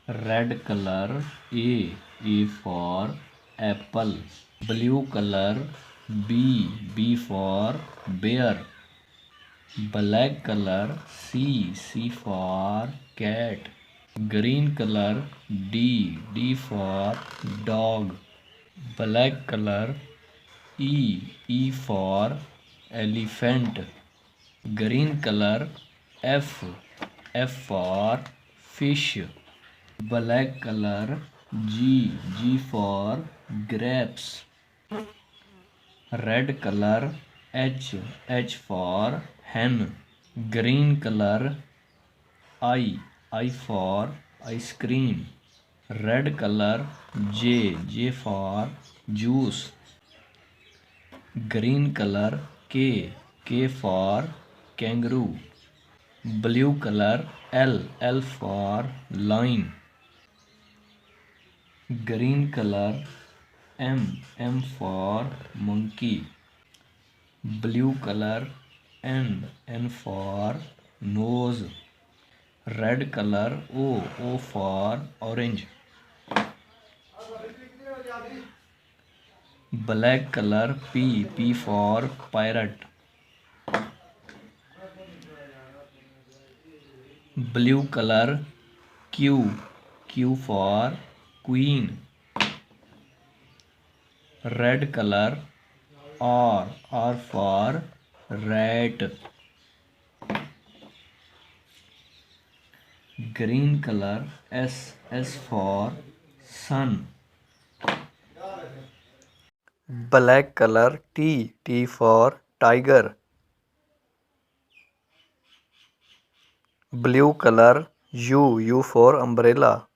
red color, A for apple. Blue color, B for bear. Black color, C for cat. Green color, D for dog. Black color, E for elephant. Green color, F for fish. Black color, G for grapes. Red color, H for hen. Green color, I for ice cream. Red color, J for juice. Green color, K for kangaroo. Blue color, L for lion. Green color, M for monkey. Blue color, N for nose. Red color, O for orange. Black color, P for parrot. Blue color, Q for queen. Red color, R for rat. Green color, S for sun. Black color, T for tiger. Blue color, U for umbrella.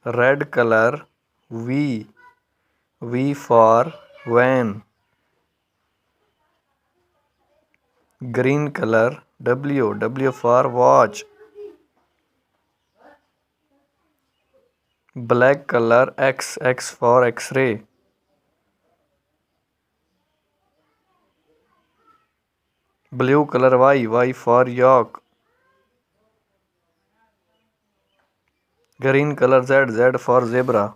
Red color, V for van. Green color, W for watch. Black color, X for X-ray. Blue color, Y for yak. Green color, Z for zebra.